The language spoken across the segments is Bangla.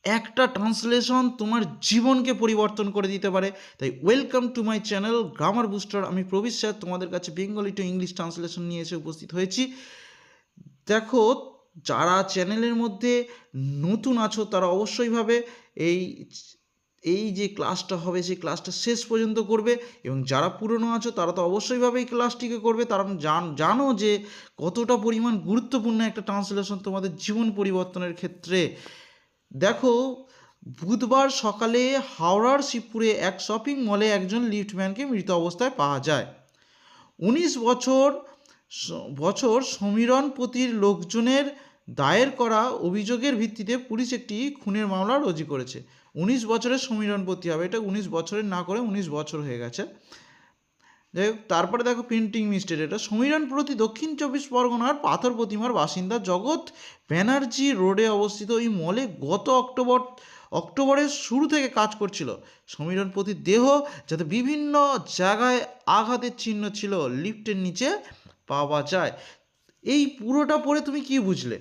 একটা ট্রান্সলেশন তোমার জীবনকে পরিবর্তন করে দিতে পারে। তাই welcome to my channel grammar booster. আমি প্রবীর স্যার তোমাদের কাছে বেঙ্গলি টু ইংলিশ ট্রান্সলেশন নিয়ে এসে উপস্থিত হয়েছি। দেখো, যারা চ্যানেলের মধ্যে নতুন আছো তারা অবশ্যই ভাবে এই এই যে ক্লাসটা হবে সেই ক্লাসটা শেষ পর্যন্ত করবে, এবং যারা পুরনো আছো তারা তো অবশ্যই ভাবে এই ক্লাসটিকে করবে, তারা জানো যে কতটা পরিমাণ গুরুত্বপূর্ণ একটা ট্রান্সলেশন তোমাদের জীবন পরিবর্তনের ক্ষেত্রে। দেখো, বুধবার সকালে হাওড়ার শিবপুরে এক শপিং মলে একজন লিফটম্যানকে মৃত অবস্থায় পাওয়া যায়। 19 বছর সমীরণপতির লোকজনের দায়ের করা অভিযোগের ভিত্তিতে পুলিশ একটি খুনের মামলা রুজু করেছে। 19 বছরের সমীরণপতি হবে, এটা 19 বছরের না করে 19 বছর হয়ে গেছে। যাই হোক, তারপরে দেখো প্রিন্টিং মিস্টেক। এটা সমীরণপতি দক্ষিণ 24 পরগনার পাথর প্রতিমার বাসিন্দা জগৎ ব্যানার্জি রোডে অবস্থিত এই মলে গত অক্টোবরের শুরু থেকে কাজ করছিল। সমীরণপতির দেহ যাতে বিভিন্ন জায়গায় আঘাতের চিহ্ন ছিল লিফটের নিচে পাওয়া যায়। এই পুরোটা পড়ে তুমি কি বুঝলে?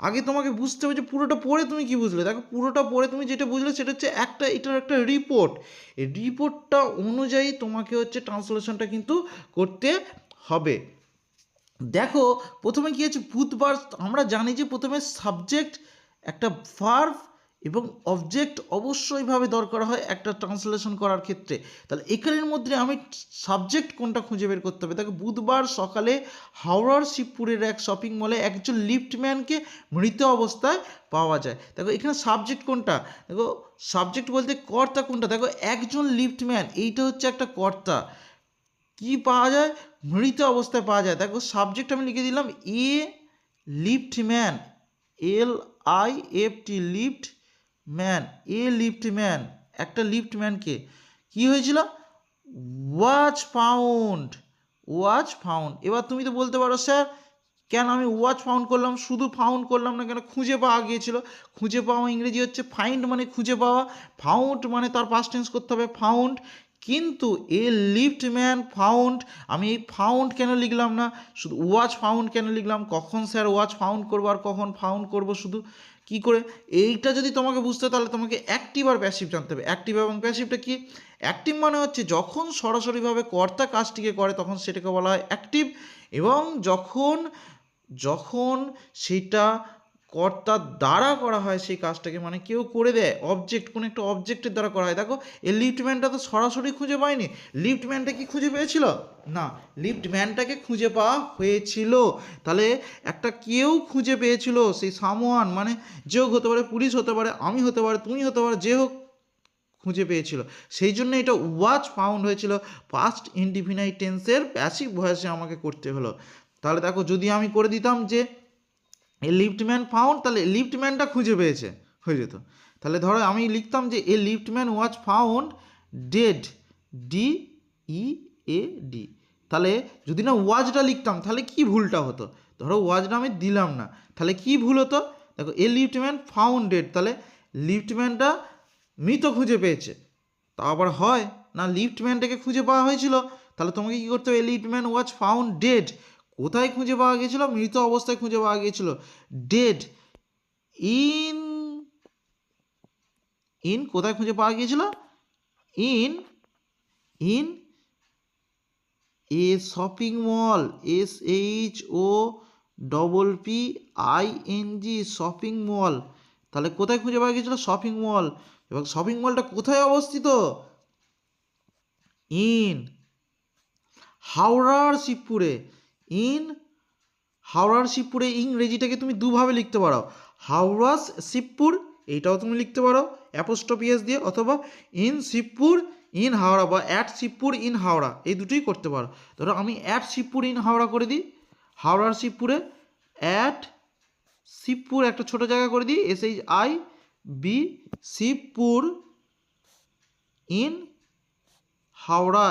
আগে তোমাকে বুঝতে হবে যে পুরোটা পড়ে তুমি কি বুঝলে। দেখো, পুরোটা পড়ে তুমি যেটা বুঝলে সেটা হচ্ছে এটার একটা রিপোর্ট। এই রিপোর্টটা অনুযায়ী তোমাকে হচ্ছে ট্রান্সলেশনটা কিন্তু করতে হবে। দেখো, প্রথমে কী আছে, বুধবার আমরা জানি যে প্রথমে সাবজেক্ট, একটা ভার্ব এবং অবজেক্ট অবশ্যইভাবে দরকার হয় একটা ট্রান্সলেশন করার ক্ষেত্রে। তাহলে এখানের মধ্যে আমি সাবজেক্ট কোনটা খুঁজে বের করতে হবে। দেখো, বুধবার সকালে হাওড়ার শিবপুরের এক শপিং মলে একজন লিফটম্যানকে মৃত অবস্থায় পাওয়া যায়। দেখো, এখানে সাবজেক্ট কোনটা, দেখো সাবজেক্ট বলতে কর্তা কোনটা, দেখো একজন লিফটম্যান, এইটা হচ্ছে একটা কর্তা। কি পাওয়া যায়, মৃত অবস্থায় পাওয়া যায়। দেখো, সাবজেক্ট আমি লিখে দিলাম এ লিফটম্যান, LIFT লিফট ম্যান, এ লিফটম্যান, একটা লিফটম্যানকে কি হয়েছিল, ওয়াচ ফাউন্ড। এবার তুমি তো বলতে পারো স্যার কেন আমি ওয়াচ ফাউন্ড করলাম, শুধু ফাউন্ড করলাম না কেন, খুঁজে পাওয়া গিয়েছিল। খুঁজে পাওয়া ইংরেজি হচ্ছে ফাইন্ড, মানে খুঁজে পাওয়া। ফাউন্ড মানে তার পাস্ট টেন্স করতে হবে ফাউন্ড। কিন্তু এ লিফটম্যান ফাউন্ড, আমি এই ফাউন্ড কেন লিখলাম না, শুধু ওয়াচ ফাউন্ড কেন লিখলাম, কখন স্যার ওয়াচ ফাউন্ড করবো আর কখন ফাউন্ড করবো, শুধু কি করে, এইটা যদি তোমাকে বুঝতে হয় তাহলে তোমাকে অ্যাক্টিভ আর প্যাসিভ জানতে হবে। অ্যাক্টিভ এবং প্যাসিভটা কি, অ্যাক্টিভ মানে হচ্ছে যখন সরাসরিভাবে কর্তা কাজটিকে করে তখন সেটাকে বলা হয় অ্যাক্টিভ, এবং যখন যখন সেটা কর্তার দ্বারা করা হয় সেই কাজটাকে, মানে কেউ করে দেয়, অবজেক্ট, কোনো একটা অবজেক্টের দ্বারা করা হয়। দেখো, এই লিফটম্যানটা তো সরাসরি খুঁজে পায়নি, লিফটম্যানটা কি খুঁজে পেয়েছিল না, লিফটম্যানটাকে খুঁজে পাওয়া হয়েছিল। তাহলে একটা কেউ খুঁজে পেয়েছিল, সেই সামওয়ান মানে যে হোক, হতে পারে পুলিশ, হতে পারে আমি, হতে পারে তুমি, হতে পারে যে হোক, খুঁজে পেয়েছিল। সেই জন্য এটা ওয়াচ ফাউন্ড হয়েছিল, পাস্ট ইনডিফিনাইট টেন্সের প্যাসিভ ভয়েসে আমাকে করতে হলো। তাহলে দেখো, যদি আমি করে দিতাম যে এ লিফটম্যান ফাউন্ড, তাহলে লিফটম্যানটা খুঁজে পেয়েছে হয়ে যেত। তাহলে ধরো আমি লিখতাম যে a liftman was found dead, DEAD। তাহলে যদি না ওয়াজটা লিখতাম তাহলে কি ভুলটা হতো, ধরো ওয়াজটা আমি দিলাম না, তাহলে কি ভুল হতো, দেখো এ লিফটম্যান ফাউন্ড ডেড, তাহলে লিফটম্যানটা মৃত খুঁজে পেয়েছে। তা আবার হয় না, লিফটম্যানটাকে খুঁজে পাওয়া হয়েছিল, তাহলে তোমাকে কী করতে হবে, এ লিফটম্যান ওয়াজ ফাউন্ড ডেড, কোথায় খুঁজে পাওয়া গিয়েছিল, মৃত অবস্থায় খুঁজে পাওয়া গিয়েছিল। ডেড ইন, কোথায় খুঁজে পাওয়া গিয়েছিল, in in a shopping mall, SHOPPING, shopping mall. তাহলে কোথায় খুঁজে পাওয়া গিয়েছিল, শপিং মল। এবং শপিং মলটা কোথায় অবস্থিত, ইন হাওড়ার শিবপুরে। ইন হাওড়ার শিবপুরে ইংরেজিটাকে তুমি দুভাবে লিখতে পারো, হাওড়াস শিবপুর, এইটাও তুমি লিখতে পারো অ্যাপোস্ট্রফি এস দিয়ে, অথবা ইন শিবপুর ইন হাওড়া, বা অ্যাট শিবপুর ইন হাওড়া, এই দুটোই করতে পারো। ধরো আমি অ্যাট শিবপুর ইন হাওড়া করে দিই, হাওড়ার শিবপুরে অ্যাট শিবপুর একটা ছোট জায়গা করে দিই, SHIB Shibpur in Howrah,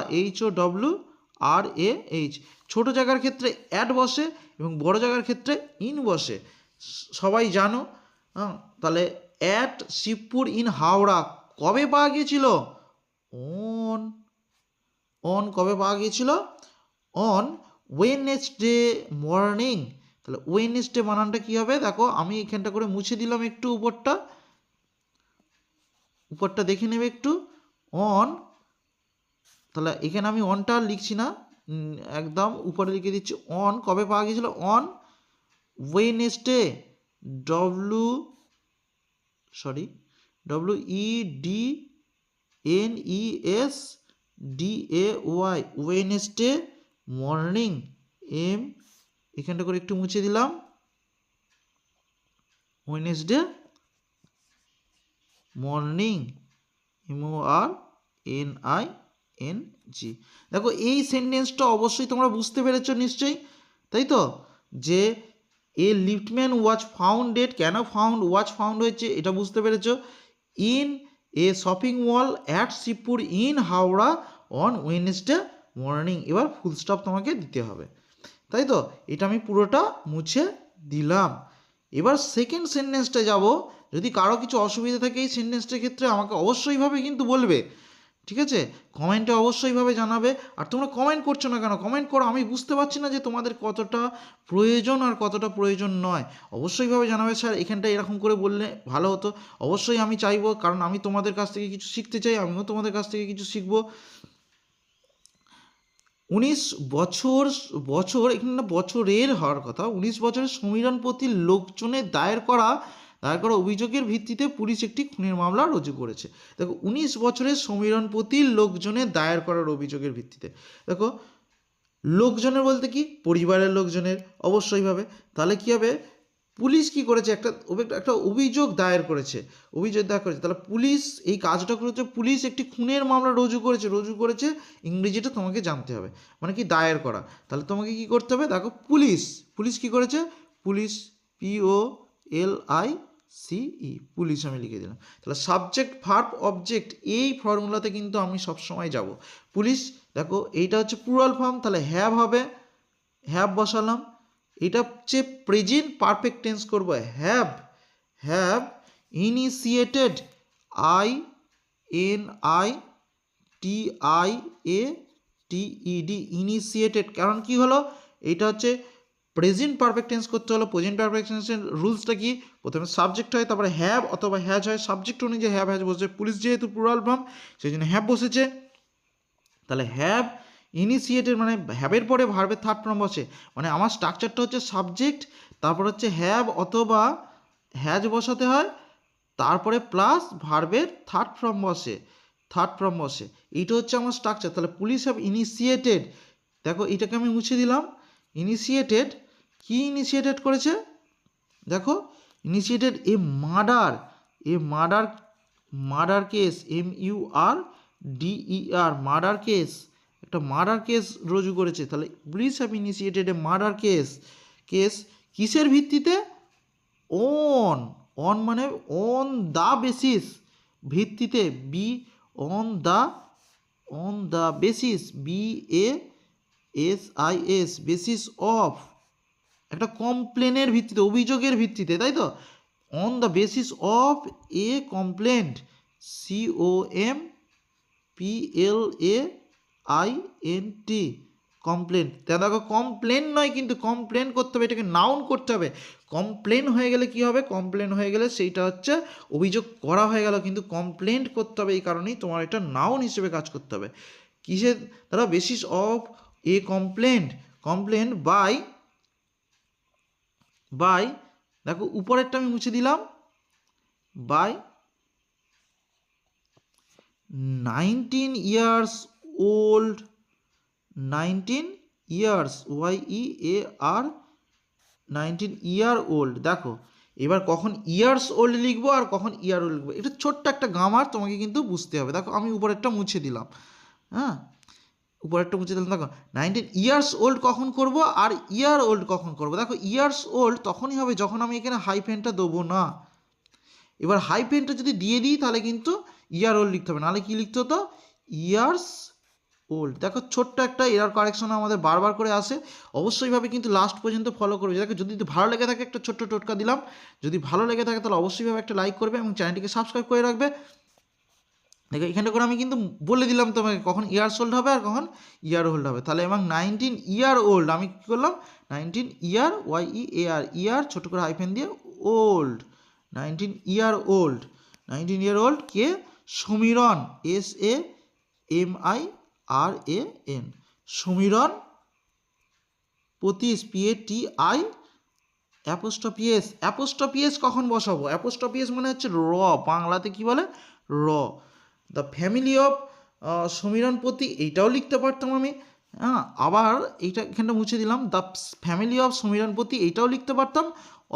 HOWRAH। ছোটো জায়গার ক্ষেত্রে অ্যাড বসে এবং বড় জায়গার ক্ষেত্রে ইন বসে, সবাই জানো। হ্যাঁ, তাহলে অ্যাট শিবপুর ইন হাওড়া কবে পাওয়া গিয়েছিল, অন কবে পাওয়া গিয়েছিল, অন ওয়েডনেসডে মর্নিং। তাহলে ওয়েডনেসডে বানানটা কী হবে, দেখো আমি এখানটা করে মুছে দিলাম একটু উপরটা, উপরটা দেখে নেবে একটু, অন, তাহলে এখানে আমি অনটা আর লিখছি না, একদম উপরে লিখে দিচ্ছি অন কবে পাওয়া গিয়েছিল, on Wednesday, W E D N E S D A Y, Wednesday morning, M এখানটা করে একটু মুছে দিলাম, ওয়েনেসডে মর্নিং, MORNING। দেখো এই সেন্টেন্সটা অবশ্যই তোমরা বুঝতে পেরেছো নিশ্চয়ই, তাই তো, যে a liftman was found dead, কেন ফাউন্ড, ওয়াজ ফাউন্ড হয়েছে এটা বুঝতে পেরেছো, in a shopping mall at Shibpur in Howrah on Wednesday morning. এবার ফুল স্টপ তোমাকে দিতে হবে, তাই তো, এটা আমি পুরোটা মুছে দিলাম। এবার সেকেন্ড সেন্টেন্সটা যাব, যদি কারো কিছু অসুবিধা থাকে এই সেন্টেন্সটার ক্ষেত্রে আমাকে অবশ্যইভাবে কিন্তু বলবে, ঠিক আছে, কমেন্টে অবশ্যইভাবে জানাবে। আর তোমরা কমেন্ট করছো না কেন, কমেন্ট করো, আমি বুঝতে পারছি না যে তোমাদের কতটা প্রয়োজন আর কতটা প্রয়োজন নয়, অবশ্যইভাবে জানাবে স্যার এখানটা এরকম করে বললে ভালো হতো, অবশ্যই আমি চাইবো, কারণ আমি তোমাদের কাছ থেকে কিছু শিখতে চাই, আমিও তোমাদের কাছ থেকে কিছু শিখবো। 19 বছর এখানে না বছরের হওয়ার কথা, 19 বছরের সমীরণপতির লোকজনের দায়ের করা অভিযোগের ভিত্তিতে পুলিশ একটি খুনের মামলা রুজু করেছে। দেখো 19 বছরের সমীরণপতির লোকজনের দায়ের করার অভিযোগের ভিত্তিতে, দেখো লোকজনের বলতে কি, পরিবারের লোকজনের অবশ্যইভাবে, তাহলে কি হবে, পুলিশ কি করেছে, একটা অভিযোগ দায়ের করেছে, তাহলে পুলিশ এই কাজটা করেছে, পুলিশ একটি খুনের মামলা রুজু করেছে, ইংরেজিটা তোমাকে জানতে হবে, মানে কি দায়ের করা, তাহলে তোমাকে কি করতে হবে, দেখো পুলিশ কি করেছে, পুলিশ POLICE, পুলিশ আমি লিখে দিলাম, তাহলে সাবজেক্ট ভার্ব অবজেক্ট এই ফর্মুলাতে কিন্তু আমি সবসময় যাব, পুলিশ, দেখো এইটা হচ্ছে প্লুরাল ফর্ম, তাহলে হ্যাভ হবে, হ্যাভ বসালাম, এটা হচ্ছে প্রেজেন্ট পারফেক্ট টেন্স করব, হ্যাভ ইনিশিয়েটেড, INITIATED, ইনিশিয়েটেড, কারণ কি হলো, এটা হচ্ছে প্রেজেন্ট পারফেক্ট টেন্স করতে হলো, প্রেজেন্ট পারফেক্ট টেন্সের রুলসটা কি, প্রথমে সাবজেক্ট হয়, তারপরে হ্যাভ অথবা হ্যাজ হয়, সাবজেক্ট অনুযায়ী হ্যাভ হ্যাজ বসে, পুলিশ যেহেতু প্লুরাল ফর্ম সেই জন্য হ্যাভ বসেছে, তাহলে হ্যাভ ইনিশিয়েটেড মানে হ্যাভের পরে ভার্বের থার্ড ফর্ম বসে, মানে আমার স্ট্রাকচারটা হচ্ছে সাবজেক্ট, তারপর হচ্ছে হ্যাভ অথবা হ্যাজ বসাতে হয়, তারপরে প্লাস ভার্বের থার্ড ফর্ম বসে, এইটা হচ্ছে আমার স্ট্রাকচার। তাহলে পুলিশ হ্যাভ ইনিশিয়েটেড, দেখো এটাকে আমি মুছে দিলাম, ইনিশিয়েটেড, কি ইনিশিয়েটেড করেছে, দেখো initiated murder case, MURDER, murder case, একটা মার্ডার কেস রুজু করেছে, তাহলে police have initiated a murder case, কিসের ভিত্তিতে, অন মানে অন দ্য বেসিস, ভিত্তিতে, on the basis, BASIS, basis of, একটা কমপ্লেনের ভিত্তিতে, অভিযোগের ভিত্তিতে, তাই তো, on the basis of a complaint, COMPLAINT, complain, দেখো কমপ্লেন নয় কিন্তু কমপ্লেন করতে হবে, এটাকে নাউন করতে হবে, কমপ্লেন হয়ে গেলে কি হবে, কমপ্লেন হয়ে গেলে সেইটা হচ্ছে অভিযোগ করা হয়ে গেল, কিন্তু কমপ্লেন্ট করতে হবে, এই কারণেই তোমার এটা নাউন হিসেবে কাজ করতে হবে, কিসের দ্বারা, basis of a complaint by, দেখো উপরেরটা আমি মুছে দিলাম, by 19 years old, 19 years, YEAR, 19 year old, দেখো এবার কখন ইয়ার্স ওল্ড লিখবো আর কখন ইয়ার ওল্ড লিখবো, এটা ছোট্ট একটা গ্রামার তোমাকে কিন্তু বুঝতে হবে। দেখো আমি উপরেরটা মুছে দিলাম, হ্যাঁ উপরেরটা মুছে দিলাম, দেখো 19 years old কখন করব আর ইয়ার ওল্ড কখন করব, দেখো ইয়ার্স ওল্ড তখনই হবে যখন আমি এখানে হাইফেনটা দেবো না, এবার হাইফেনটা যদি দিয়ে দিই তাহলে কিন্তু ইয়ার ওল্ড লিখতে হবে, নাহলে কি লিখতে হতো, ইয়ার্স ওল্ড। দেখো ছোট্ট একটা এরার কারেকশন আমাদের বারবার করে আসে, অবশ্যইভাবে কিন্তু লাস্ট পর্যন্ত ফলো করবে। দেখো যদি ভালো লেগে থাকে একটা ছোট্ট টোটকা দিলাম, যদি ভালো লেগে থাকে তাহলে অবশ্যইভাবে একটা লাইক করবে এবং চ্যানেলটিকে সাবস্ক্রাইব করে রাখবে। দেখো এখানটা করে আমি কিন্তু বলে দিলাম তোমাকে কখন ইয়ার্স ওল্ড হবে আর কখন ইয়ার ওল্ড হবে, তাহলে এবং 19 year old আমি কী করলাম, 19 year, YEAR, ইয়ার ছোট করে হাইফেন দিয়ে ওল্ড, 19 year old কে সমীরণ, SAMIRAN, সমীরণ পতীশ, PATI অ্যাপোস্ট্রফি এস কখন বসাবো? অ্যাপোস্ট্রফি এস মানে হচ্ছে র, বাংলাতে কি বলে র। দ্য ফ্যামিলি অফ সমীরণপতি, এইটাও লিখতে পারতাম আমি, হ্যাঁ, আবার এইটা এখানটা মুছে দিলাম, দ্য ফ্যামিলি অফ সমীরণপতি এইটাও লিখতে পারতাম,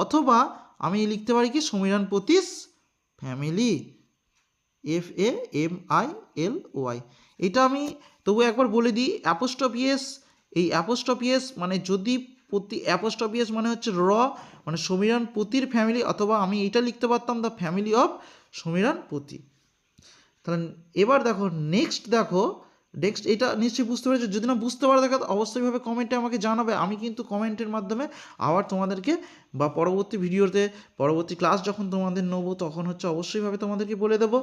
অথবা আমি লিখতে পারি কি সমীরণপতিস ফ্যামিলি, FAMILY। এটা আমি তবু একবার বলে দিই, অ্যাপোস্ট্রফি এস, এই অ্যাপোস্ট্রফি এস মানে যদি অ্যাপোস্ট্রফি এস মানে হচ্ছে র, মানে সমীরণপতির ফ্যামিলি, অথবা আমি এইটা লিখতে পারতাম দ্য ফ্যামিলি অফ সমীরণপতি। তাহলে এবার দেখো নেক্সট এটা নিশ্চয়ই বুঝতে পেরেছো। যদি না বুঝতে পারো দেখো অবশ্যইভাবে কমেন্টে আমাকে জানাবে, আমি কিন্তু কমেন্টের মাধ্যমে আবার তোমাদেরকে বা পরবর্তী ভিডিওতে পরবর্তী ক্লাস যখন তোমাদের নেবো তখন হচ্ছে অবশ্যইভাবে তোমাদেরকে বলে দেবো।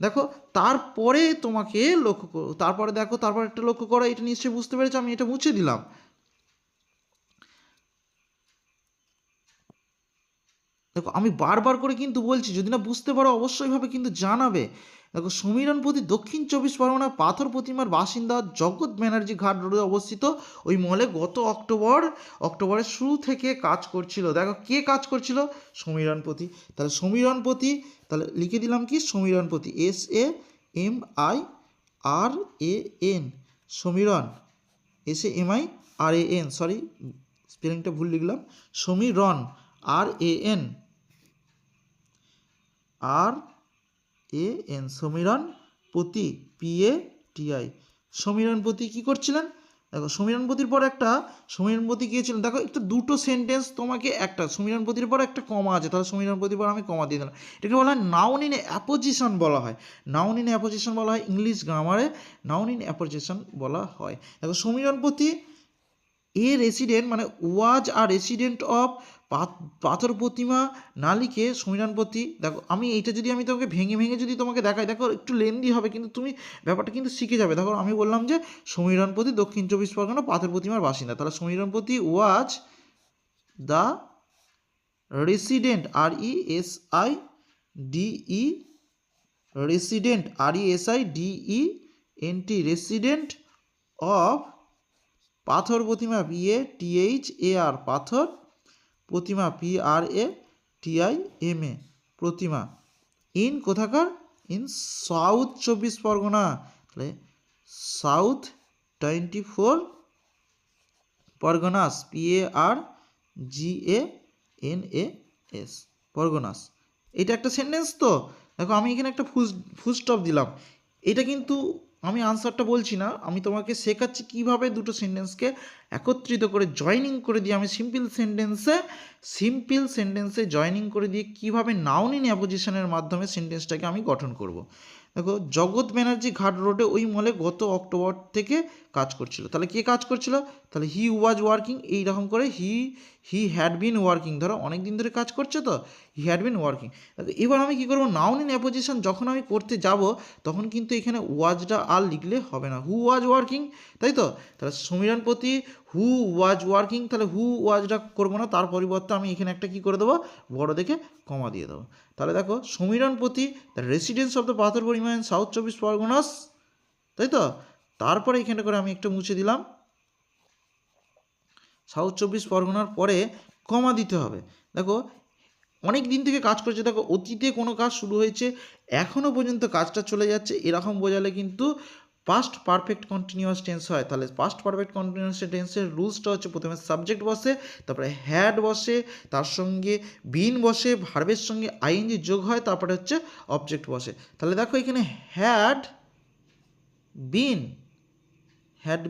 দেখো তারপরে তোমাকে তারপরে একটা লক্ষ্য করো, এটা নিশ্চয়ই বুঝতে পেরেছো, আমি এটা মুছে দিলাম। দেখো আমি বারবার করে কিন্তু বলছি, যদি না বুঝতে পারো অবশ্যইভাবে কিন্তু জানাবে। দেখো সমীরণপতি দক্ষিণ 24 পরগনা পাথর প্রতিমার বাসিন্দা জগৎ ব্যানার্জি ঘাট রোডে অবস্থিত ওই মলে গত অক্টোবরের শুরু থেকে কাজ করছিল। দেখো কে কাজ করছিল? সমীরণপতি। তাহলে সমীরণপতি, তাহলে লিখে দিলাম কি সমীরণপতি, SAMIRAN, সমীরণ, SAMIRAN, সরি স্পেলিংটা ভুল লিখলাম, সমীরণ, RAN, সমীরণপতি, PATI। সমীরণপতি কী করছিলেন? দেখো সমীরণপতির পর সমীরণপতি গিয়েছিলেন, দেখো একটু দুটো সেন্টেন্স তোমাকে, একটা সমীরণপতির পর একটা কমা আছে, তাহলে সমীরণপতির পর আমি কমা দিয়ে দিলাম। এটাকে বলা হয় নাউন ইন অ্যাপোজিশন বলা হয়, নাউন ইন অ্যাপোজিশন বলা হয়, ইংলিশ গ্রামারে নাউন ইন অ্যাপোজিশন বলা হয়। দেখো সমীরণপতি রেসিডেন্ট মানে ওয়াজ আর রেসিডেন্ট অফ পাথর প্রতিমা না লিখে সমীরণপতি। দেখো আমি এইটা যদি আমি তোমাকে ভেঙে যদি তোমাকে দেখাই, দেখো একটু লেন্দি হবে কিন্তু তুমি ব্যাপারটা কিন্তু শিখে যাবে। দেখো আমি বললাম যে সমীরণপতি দক্ষিণ 24 পরগনা পাথর প্রতিমার বাসিন্দা, তাহলে Samiranpati was the resident, resident, resident of Pathar Pratima, PATHAR, Pathar Pratima, PRATIMA, Pratima, in কোথাকার? ইন সাউথ 24 পরগনা, তাহলে সাউথ 24 পরগনাস, PARGANAS, পরগনাস। এটা একটা সেন্টেন্স তো। দেখো আমি এখানে একটা ফুল স্টপ দিলাম, এটা কিন্তু আমি আনসারটা বলছি না, আমি তোমাকে শেখাচ্ছি কিভাবে দুটো সেন্টেন্সকে একত্রিত করে জয়নিং করে দিয়ে আমি সিম্পল সেন্টেন্সে জয়নিং করে দিয়ে কিভাবে নাউন ইন অ্যাপোজিশনের মাধ্যমে সেন্টেন্সটাকে আমি গঠন করব। দেখো জগৎ ব্যানার্জি ঘাট রোডে ওই মলে গত অক্টোবর থেকে কাজ করছিল, তাহলে কে কাজ করছিল? তাহলে হি ওয়াজ ওয়ার্কিং, এইরকম করে হি হ্যাড বিন ওয়ার্কিং, ধরো অনেক দিন ধরে কাজ করছে তো, হি হ্যাড বিন ওয়ার্কিং। এবার আমি কী করবো? নাউন ইন অ্যাপোজিশন যখন আমি করতে যাব তখন কিন্তু এখানে ওয়াজটা আর লিখলে হবে না, হু ওয়াজ ওয়ার্কিং, তাই তো? তাহলে সমীরণপতি হু ওয়াজ ওয়ার্কিং, তাহলে হু ওয়াজটা করবো না, তার পরিবর্তে আমি এখানে একটা কী করে দেবো? বড় দেখে কমা দিয়ে দেবো। তাহলে দেখো সমীরণপতি দ্য রেসিডেন্স অফ দ্য পাথর প্রতিমা ইন সাউথ 24 পরগনাস, তাই তো? তারপরে এখানে করে আমি একটা মুছে দিলাম, সাউথ 24 পরগনার পরে কমা দিতে হবে। দেখো অনেক দিন থেকে কাজ করছে, দেখো অতীতে কোনো কাজ শুরু হয়েছে এখনও পর্যন্ত কাজটা চলে যাচ্ছে, এরকম বোঝালে কিন্তু পাস্ট পারফেক্ট কন্টিনিউয়াস টেন্স হয়। তাহলে পাস্ট পারফেক্ট কন্টিনিউয়াস টেন্সের রুলসটা হচ্ছে প্রথমে সাবজেক্ট বসে, তারপরে হ্যাড বসে, তার সঙ্গে বিন বসে, ভার্বের সঙ্গে আইএনজি যোগ হয়, তারপরে হচ্ছে অবজেক্ট বসে। তাহলে দেখো এখানে হ্যাড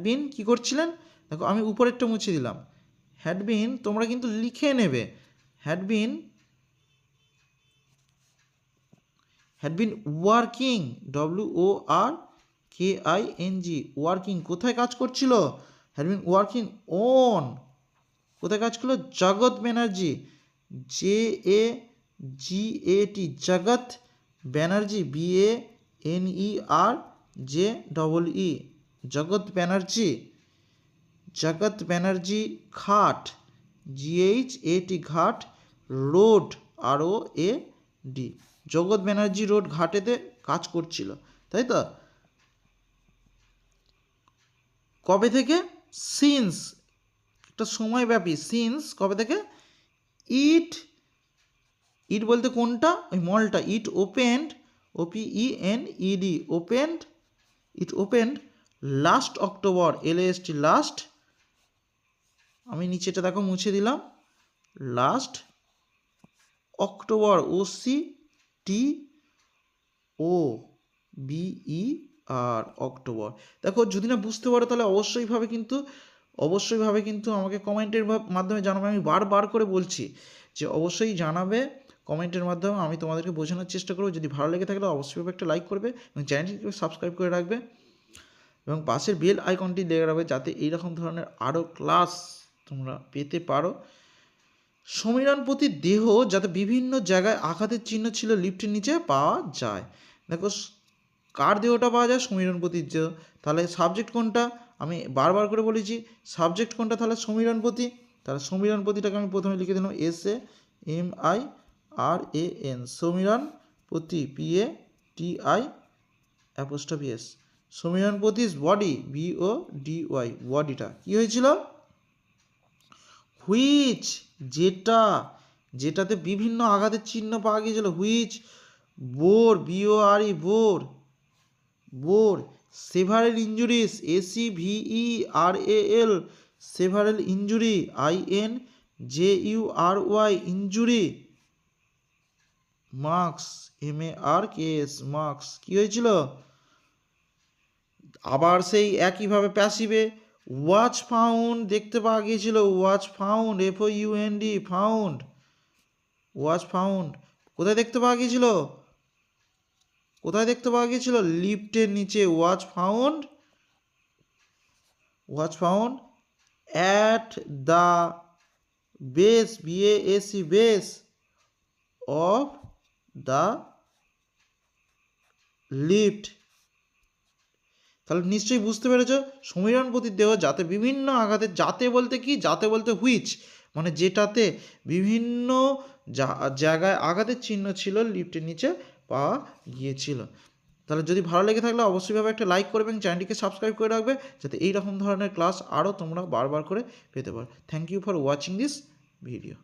বিন কী করছিলেন? দেখো আমি উপরেরটা মুছে দিলাম, হ্যাড বিন তোমরা কিন্তু লিখে নেবে, had been working, WORKING, working, কোথায় কাজ করছিল? হ্যাড বিন ওয়ার্কিং অন, কোথায় কাজ করলো? জগৎ ব্যানার্জি, JAGAT, জগৎ ব্যানার্জি, BANERJEE, জগৎ ব্যানার্জি ঘাট, GHAT, ঘাট, রোড, ROAD, জগৎ ব্যানার্জি রোড ঘাটেতে কাজ করছিল, তাই তো? কবে থেকে? সিন্স, একটা সময়ব্যাপী, সিন্স কবে থেকে? ইট, ইট বলতে কোনটা? ওই মলটা। It opened, OPENED, opened, it opened last October, LAST, last, আমি নিচেটা দেখো মুছে দিলাম, লাস্ট অক্টোবর, OCTOBER, অক্টোবর। দেখো যদি না বুঝতে পারো তাহলে অবশ্যইভাবে কিন্তু আমাকে কমেন্টের মাধ্যমে জানাবে। আমি বারবার করে বলছি যে অবশ্যই জানাবে কমেন্টের মাধ্যমে, আমি তোমাদেরকে বোঝানোর চেষ্টা করবো। যদি ভালো লেগে থাকলে অবশ্যই একটা লাইক করবে এবং চ্যানেলটিকে সাবস্ক্রাইব করে রাখবে এবং পাশের বেল আইকনটি লেগে রাখবে, যাতে এইরকম ধরনের আরও ক্লাস তোমরা পেতে পারো। সমীরণপতির দেহ যাতে বিভিন্ন জায়গায় আঘাতের চিহ্ন ছিল লিফটের নিচে পাওয়া যায়। দেখো কার দেহটা পাওয়া যায়? সমীরণপতির দেহ। তাহলে সাবজেক্ট কোনটা? আমি বারবার করে বলেছি সাবজেক্ট কোনটা, তাহলে সমীরণপতি। তাহলে সমীরণপতিটাকে আমি প্রথমে লিখে দিলাম SAMIRAN, সমীরণপতি, PATI', সমীরণপতির বডি, BODY, বডিটা কী হয়েছিল? হুইচ, যেটাতে বিভিন্ন আঘাতের চিহ্ন পাওয়া গিয়েছিল, which, bore, BORE, bore, several injuries, ACVERAL, several injury, INJURY, injury, marks, MARKS, marks, কী হয়েছিল? আবার সেই একইভাবে প্যাসিভে ওয়াচ ফাউন্ড দেখতে পাওয়া গিয়েছিল, watch found, FOUND, found, watch found কোথায় দেখতে পাওয়া গিয়েছিল? লিফটের নিচে। Watch found at the base, BASE, base of the lift. তাহলে নিশ্চয়ই বুঝতে পেরেছ সমীরণপতির দেহ যাতে বিভিন্ন আঘাতে, যাতে বলতে কি? যাতে বলতে হুইচ, মানে যেটাতে বিভিন্ন জায়গায় আঘাতের চিহ্ন ছিল লিফটের নিচে পাওয়া গিয়েছিল। তাহলে যদি ভালো লেগে থাকলে অবশ্যইভাবে একটা লাইক করবেন, চ্যানেলটিকে সাবস্ক্রাইব করে রাখবে, যাতে এইরকম ধরনের ক্লাস আরও তোমরা বারবার করে পেতে পারো। Thank you for watching this video.